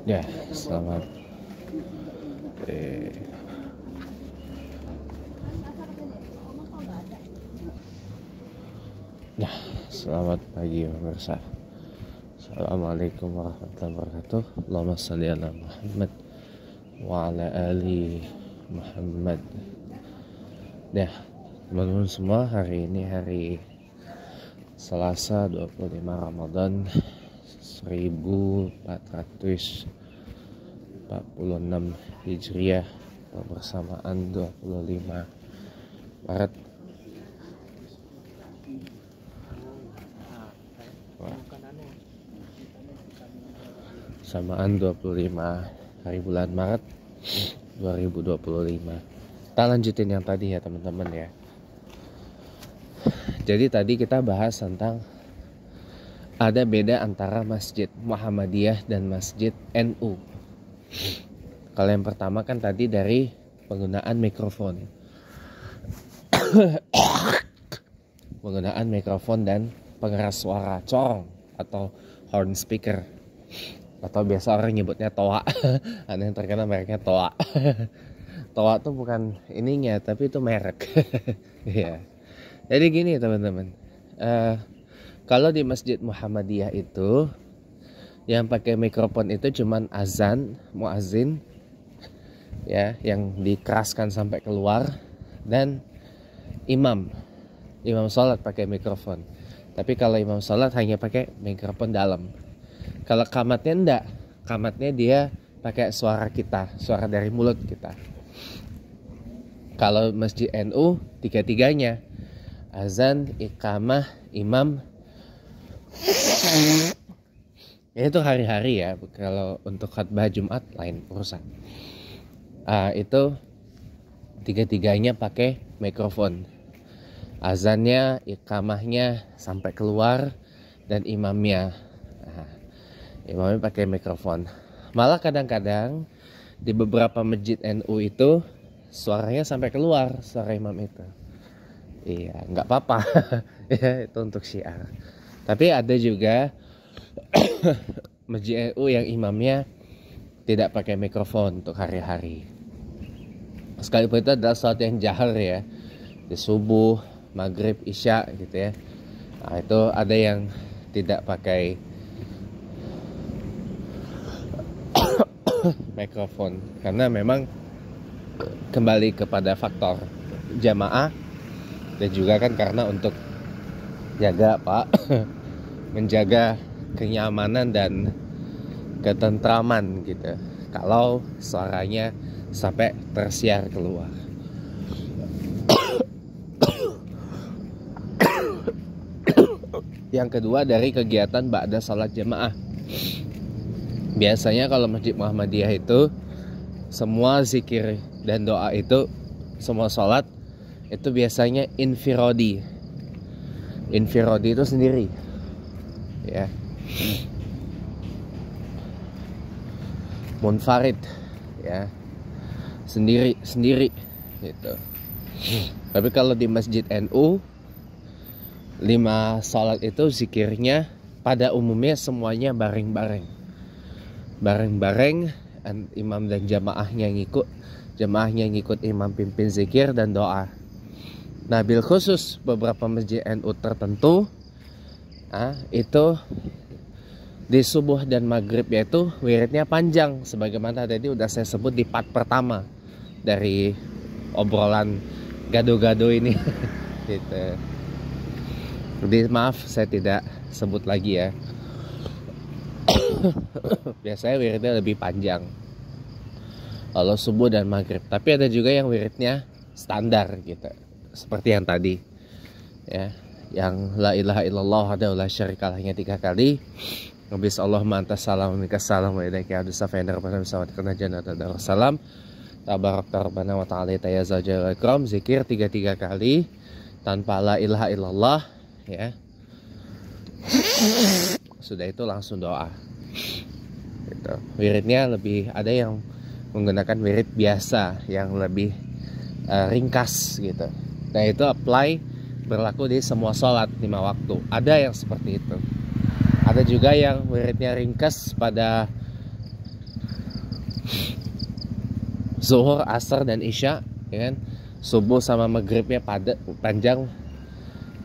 Ya, selamat. Nah, selamat pagi pemirsa. Assalamualaikum warahmatullahi wabarakatuh. Allahumma sholli ala Muhammad wa ala ali Muhammad. Ya, teman-teman semua, hari ini hari Selasa 25 Ramadan 1446 Hijriah, bersamaan 25 Maret. Samaan 25 hari bulan Maret 2025. Kita lanjutin yang tadi ya teman-teman ya. Jadi tadi kita bahas tentang ada beda antara Masjid Muhammadiyah dan Masjid NU. Kalau yang pertama kan tadi dari penggunaan mikrofon. Penggunaan mikrofon dan pengeras suara corong atau horn speaker. Atau biasa orang nyebutnya toa. Ada yang terkenal mereknya toa. Toa tuh bukan ininya, tapi itu merek. Ya. Jadi gini teman-teman, kalau di Masjid Muhammadiyah itu yang pakai mikrofon itu cuman azan, muazin, ya, yang dikeraskan sampai keluar, dan imam sholat pakai mikrofon. Tapi kalau imam sholat hanya pakai mikrofon dalam. Kalau kamatnya enggak, kamatnya dia pakai suara kita, suara dari mulut kita. Kalau Masjid NU tiga-tiganya, azan, iqamah, imam. Ya itu hari-hari ya. Kalau untuk khutbah Jumat lain urusan. Itu tiga-tiganya pakai mikrofon. Azannya, iqamahnya sampai keluar, dan imamnya. Imamnya pakai mikrofon. Malah kadang-kadang di beberapa masjid NU itu suaranya sampai keluar, suara imam itu. Iya, nggak apa-apa. Ya, itu untuk syiar. Tapi ada juga masjid NU yang imamnya tidak pakai mikrofon untuk hari-hari. Sekalipun itu adalah salat yang jahar ya, di subuh, maghrib, isya gitu ya. Nah, itu ada yang tidak pakai mikrofon karena memang kembali kepada faktor jamaah. Dan juga kan karena untuk jaga menjaga kenyamanan dan ketentraman gitu. Kalau suaranya sampai tersiar keluar. Yang kedua dari kegiatan ba'da salat jamaah. Biasanya kalau Masjid Muhammadiyah itu semua zikir dan doa itu, semua salat itu biasanya infirodi. Infirodi itu sendiri, ya. Munfarid, ya. Sendiri gitu. Tapi kalau di Masjid NU 5 salat itu zikirnya pada umumnya semuanya bareng-bareng. Imam dan jamaahnya ngikut imam pimpin zikir dan doa. Nah, bil khusus beberapa masjid NU tertentu itu di subuh dan maghrib yaitu wiridnya panjang, sebagaimana tadi udah saya sebut di part pertama dari obrolan gado-gado ini. Gitu. Jadi maaf saya tidak sebut lagi ya. Biasanya wiridnya lebih panjang kalau subuh dan maghrib. Tapi ada juga yang wiridnya standar gitu, seperti yang tadi ya, yang la ilaha illallah wahdahu la syarikalah-nya 3 kali. Habis Allahumma antas salam wa minkas salam wa ilaika abdus safaina rabbana bisawat kana jannata darussalam tabarakta rabbana wa ta'ala ya zajal ikram. Zikir 3 kali tanpa la ilaha illallah ya. Sudah itu langsung doa gitu. Wiridnya lebih, ada yang menggunakan wirid biasa yang lebih ringkas gitu. Nah itu berlaku di semua sholat 5 waktu. Ada yang seperti itu. Ada juga yang wiridnya ringkas pada Zuhur, asar, dan isya, ya kan? Subuh sama maghribnya panjang,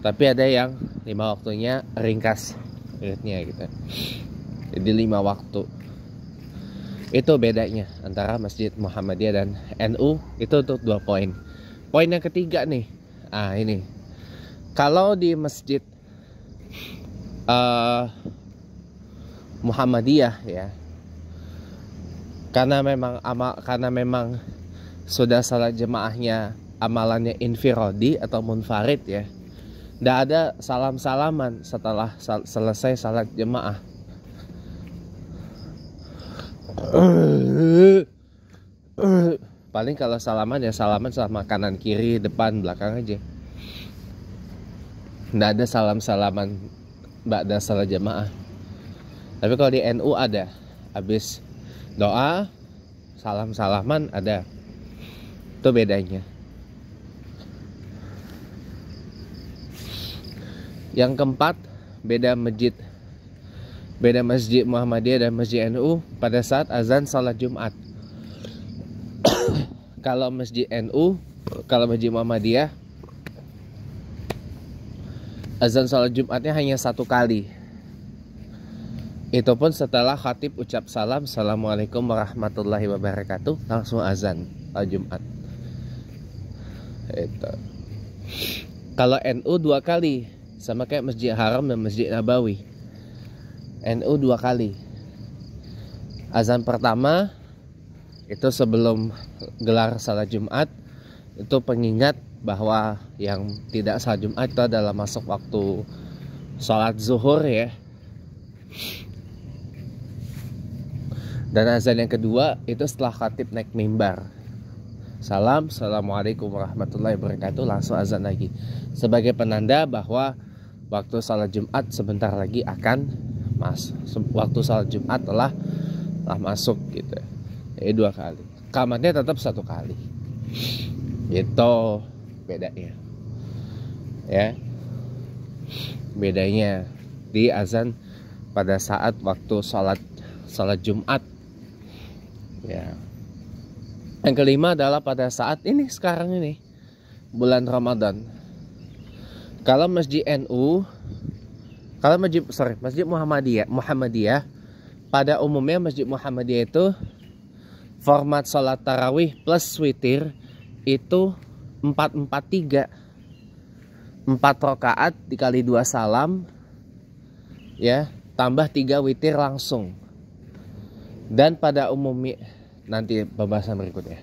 tapi ada yang 5 waktunya ringkas iritnya gitu. Jadi 5 waktu. Itu bedanya antara Masjid Muhammadiyah dan NU. Itu untuk 2 poin. Poin yang ketiga nih, ini kalau di Masjid Muhammadiyah ya, karena memang sudah salat jemaahnya amalannya infiradi atau munfarid ya, tidak ada salam-salaman setelah selesai salat jemaah. Paling kalau salaman ya salaman sama kanan kiri depan belakang aja. Tidak ada salam-salaman ba'da salat jemaah. Tapi kalau di NU ada, habis doa salam-salaman ada. Itu bedanya. Yang keempat, beda Masjid Muhammadiyah dan Masjid NU pada saat azan salat Jumat. Kalau Masjid NU, kalau Masjid Muhammadiyah, azan salat Jumatnya hanya 1 kali. Itu pun setelah khatib ucap salam, Assalamualaikum warahmatullahi wabarakatuh, langsung azan Jumat. Itu. Kalau NU 2 kali, sama kayak Masjid Haram dan Masjid Nabawi. NU 2 kali. Azan pertama itu sebelum gelar salat Jumat, itu pengingat bahwa yang tidak salat Jumat itu adalah masuk waktu salat zuhur ya. Dan azan yang kedua itu setelah khatib naik mimbar. Assalamualaikum warahmatullahi wabarakatuh, langsung azan lagi. Sebagai penanda bahwa waktu salat Jumat sebentar lagi akan masuk. Waktu salat Jumat telah masuk gitu. Jadi 2 kali. Qamatnya tetap 1 kali. Itu bedanya. Ya. Bedanya di azan pada saat waktu salat Jumat. Ya. Yang kelima adalah pada saat ini sekarang ini bulan Ramadan. Kalau Masjid Muhammadiyah pada umumnya Masjid Muhammadiyah itu format salat tarawih plus witir itu 4-4-3. 4 rakaat dikali 2 salam ya, tambah 3 witir langsung. Dan pada umumnya nanti pembahasan berikutnya.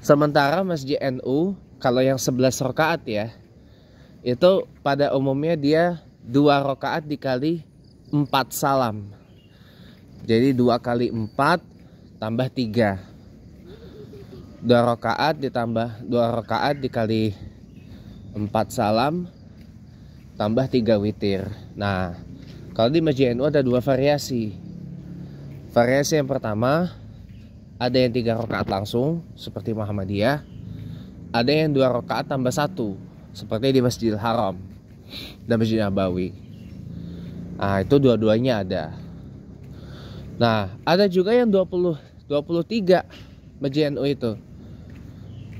Sementara Masjid NU kalau yang 11 rakaat ya, itu pada umumnya dia 2 rakaat dikali 4 salam. Jadi 2 kali 4 tambah 3. 2 rakaat ditambah 2 rakaat dikali 4 salam tambah 3 witir. Nah, kalau di Masjid NU ada 2 variasi. Variasi yang pertama, ada yang 3 rakaat langsung seperti Muhammadiyah, ada yang 2 rakaat tambah 1 seperti di Masjidil Haram dan Masjid Nabawi. Nah, itu dua-duanya ada. Nah, ada juga yang 23 Masjid NU itu.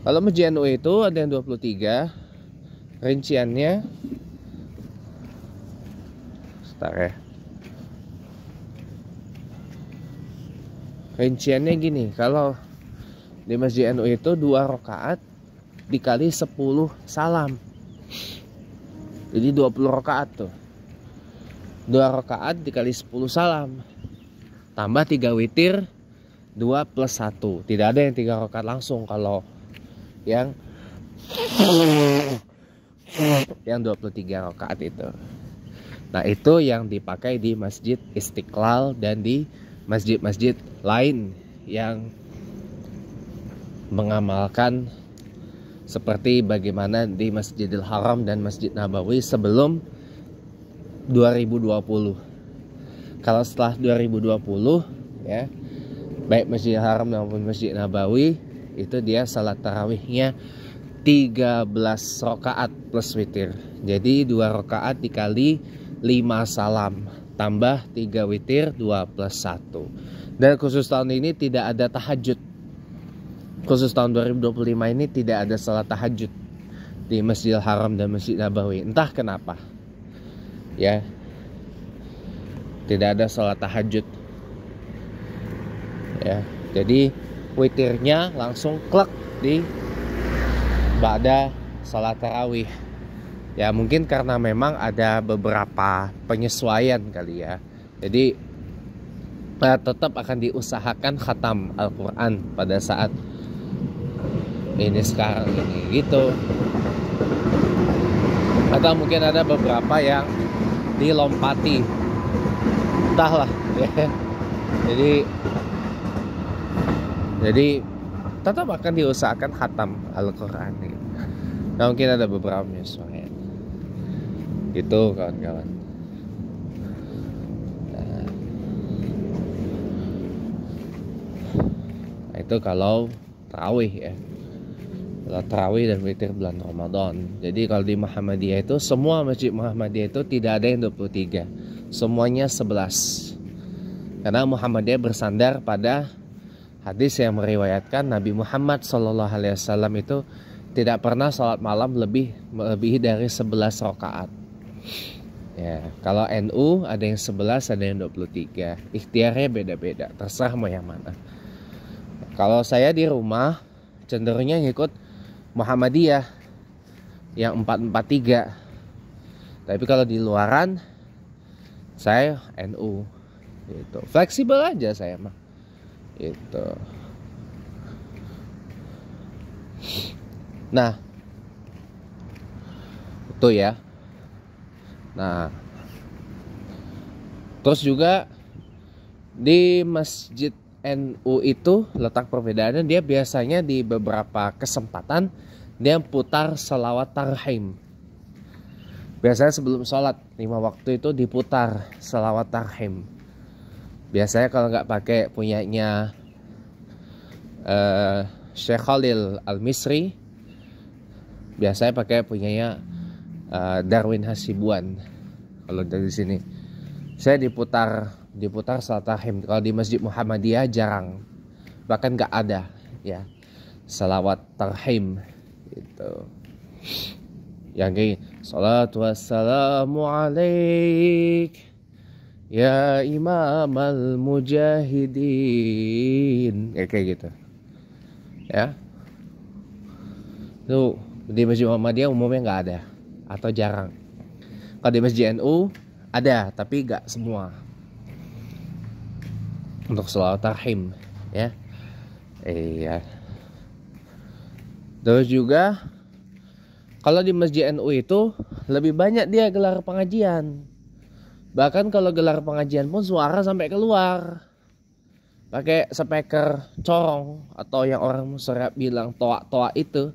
Kalau Masjid NU itu ada yang 23, rinciannya sebentar ya. Rinciannya gini, kalau di Masjid NU itu 2 rakaat dikali 10 salam. Jadi 20 rakaat tuh. 2 rakaat dikali 10 salam. Tambah 3 witir 2 plus 1. Tidak ada yang 3 rakaat langsung kalau yang 23 rakaat itu. Nah, itu yang dipakai di Masjid Istiqlal dan di masjid-masjid lain yang mengamalkan seperti bagaimana di Masjidil Haram dan Masjid Nabawi sebelum 2020. Kalau setelah 2020 ya, baik Masjidil Haram maupun Masjid Nabawi itu dia salat tarawihnya 13 rakaat plus witir. Jadi 2 rakaat dikali 5 salam. tambah 3 witir 2 plus 1. Dan khusus tahun ini tidak ada tahajud. Khusus tahun 2025 ini tidak ada salat tahajud di Masjidil Haram dan Masjid Nabawi. Entah kenapa. Ya. Tidak ada salat tahajud. Ya. Jadi witirnya langsung klek di ba'da salat tarawih. Ya mungkin karena memang ada beberapa penyesuaian kali ya. Jadi tetap akan diusahakan khatam Al-Quran pada saat ini sekarang ini gitu. Atau mungkin ada beberapa yang dilompati, entahlah ya. Jadi tetap akan diusahakan khatam Al-Quran gitu. Nah, mungkin ada beberapa penyesuaian gitu kawan-kawan. Nah, itu kalau tarawih ya. Kalau tarawih dan witir bulan Ramadan. Jadi kalau di Muhammadiyah itu semua masjid Muhammadiyah itu tidak ada yang 23. Semuanya 11. Karena Muhammadiyah bersandar pada hadis yang meriwayatkan Nabi Muhammad SAW itu tidak pernah salat malam lebih dari 11 rakaat. Ya, kalau NU ada yang 11, ada yang 23. Ikhtiarnya beda-beda, terserah mau yang mana. Kalau saya di rumah cenderungnya ngikut Muhammadiyah yang 443. Tapi kalau di luaran saya NU. Gitu. Fleksibel aja saya mah. Gitu. Nah, itu ya. Nah, terus juga di Masjid NU itu letak perbedaannya, dia biasanya di beberapa kesempatan dia putar selawat tarhim. Biasanya sebelum sholat 5 waktu itu diputar selawat tarhim. Biasanya kalau nggak pakai punyanya Syekh Khalil Al-Misri, biasanya pakai punyanya Darwin Hasibuan. Kalau dari sini saya diputar salat tarhim. Kalau di Masjid Muhammadiyah jarang, bahkan nggak ada ya salawat tarhim gitu. Yang kayak salatu wassalamu alaik ya imamal mujahidin, kayak gitu ya. Tuh di Masjid Muhammadiyah umumnya nggak ada atau jarang. Kalau di Masjid NU ada, tapi nggak semua untuk salawat tarhim ya. Iya. Terus juga kalau di Masjid NU itu lebih banyak dia gelar pengajian. Bahkan kalau gelar pengajian pun suara sampai keluar. Pakai speaker corong atau yang orang Musyrab bilang toa-toa itu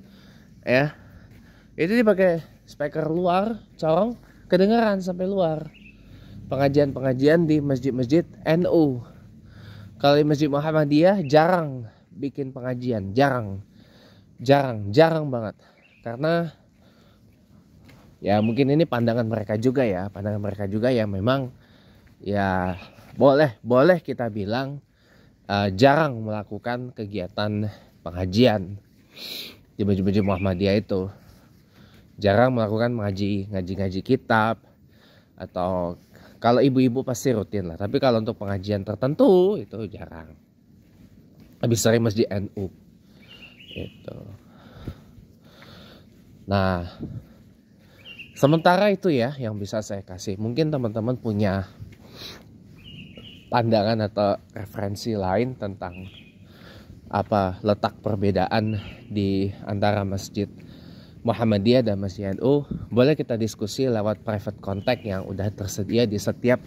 ya. Itu dipakai speaker luar, corong, kedengaran sampai luar. Pengajian-pengajian di masjid-masjid NU. Kalau di Masjid Muhammadiyah jarang bikin pengajian, jarang banget. Karena ya mungkin ini pandangan mereka juga ya memang ya boleh kita bilang jarang melakukan kegiatan pengajian di Masjid Muhammadiyah itu. Jarang melakukan ngaji kitab, atau kalau ibu-ibu pasti rutin lah. Tapi kalau untuk pengajian tertentu itu jarang. Lebih sering Masjid NU itu. Nah, sementara itu ya yang bisa saya kasih. Mungkin teman-teman punya pandangan atau referensi lain tentang apa letak perbedaan di antara Masjid Muhammadiyah dan Masjid NU. Boleh kita diskusi lewat private contact yang udah tersedia di setiap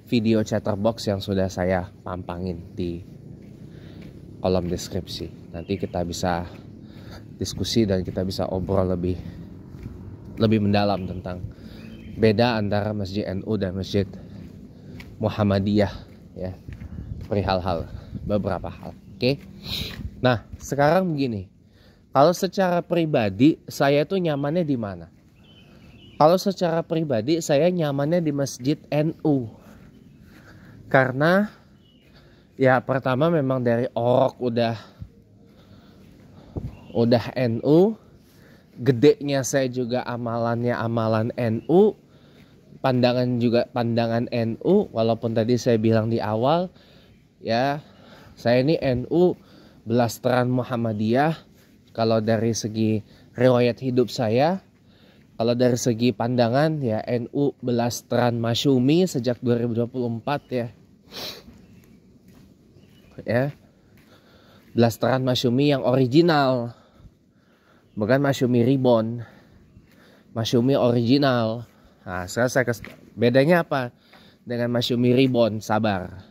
video chatterbox yang sudah saya pampangin di kolom deskripsi. Nanti kita bisa diskusi dan kita bisa obrol lebih mendalam tentang beda antara Masjid NU dan Masjid Muhammadiyah ya, perihal beberapa hal. Oke. Nah, sekarang begini. Kalau secara pribadi saya tuh nyamannya di mana? Kalau secara pribadi saya nyamannya di Masjid NU. Karena ya pertama memang dari orok udah NU, gedenya saya juga amalannya amalan NU, pandangan juga pandangan NU, walaupun tadi saya bilang di awal ya saya ini NU belasteran Muhammadiyah. Kalau dari segi riwayat hidup saya, kalau dari segi pandangan ya NU belasteran Masyumi sejak 2024 ya. Ya. Belasteran Masyumi yang original. Bukan Masyumi Reborn. Masyumi original. Nah, sekarang bedanya apa dengan Masyumi Reborn? Sabar.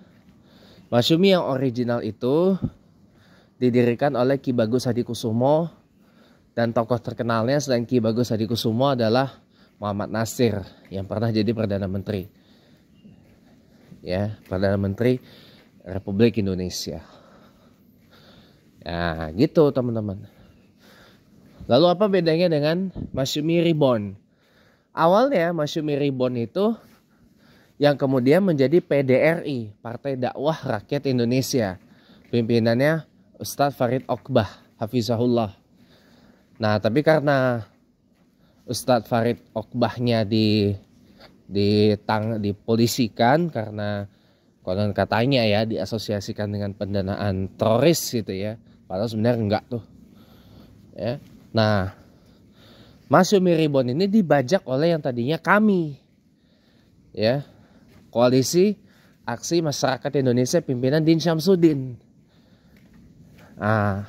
Masyumi yang original itu didirikan oleh Ki Bagus Hadikusumo, dan tokoh terkenalnya selain Ki Bagus Hadikusumo adalah Muhammad Nasir yang pernah jadi Perdana Menteri. Ya, Perdana Menteri Republik Indonesia. Nah, gitu teman-teman. Lalu apa bedanya dengan Masyumi Reborn? Awalnya Masyumi Reborn itu yang kemudian menjadi PDRI, Partai Dakwah Rakyat Indonesia. Pimpinannya Ustadz Farid Okbah, Hafizahullah. Nah, tapi karena Ustadz Farid Okbahnya dipolisikan karena konon katanya ya diasosiasikan dengan pendanaan teroris gitu ya. Padahal sebenarnya enggak tuh. Ya. Nah, Masyumi Reborn ini dibajak oleh yang tadinya kami. Ya. Koalisi Aksi Masyarakat Indonesia pimpinan Din Syamsuddin. Nah,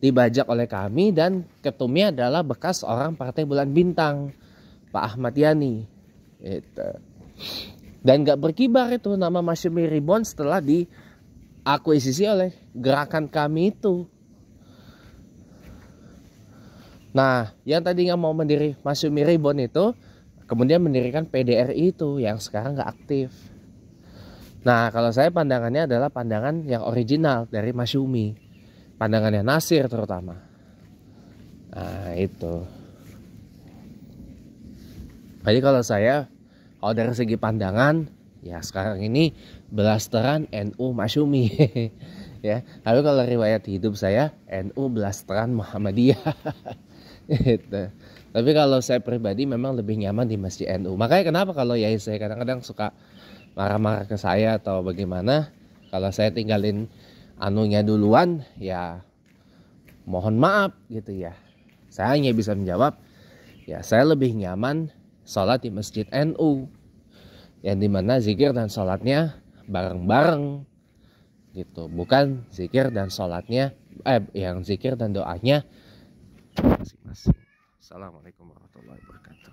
dibajak oleh kami dan ketumnya adalah bekas orang Partai Bulan Bintang, Pak Ahmad Yani. Gitu. Dan gak berkibar itu nama Masyumi Reborn setelah diakuisisi oleh gerakan kami itu. Nah, yang tadinya mau mendiri Masyumi Reborn itu kemudian mendirikan PDRI itu yang sekarang gak aktif. Nah, kalau saya pandangannya adalah pandangan yang original dari Masyumi, pandangannya Nasir terutama. Nah, itu. Jadi kalau dari segi pandangan ya sekarang ini belasteran NU Masyumi. Ya, lalu kalau riwayat hidup saya NU belasteran Muhammadiyah. Gitu. Tapi kalau saya pribadi memang lebih nyaman di Masjid NU. Makanya kenapa kalau yai saya kadang-kadang suka marah-marah ke saya atau bagaimana, kalau saya tinggalin anunya duluan ya mohon maaf gitu ya. Saya hanya bisa menjawab ya saya lebih nyaman sholat di Masjid NU yang dimana zikir dan sholatnya bareng-bareng gitu, bukan zikir dan sholatnya yang zikir dan doanya masing-masing. Assalamualaikum warahmatullahi wabarakatuh.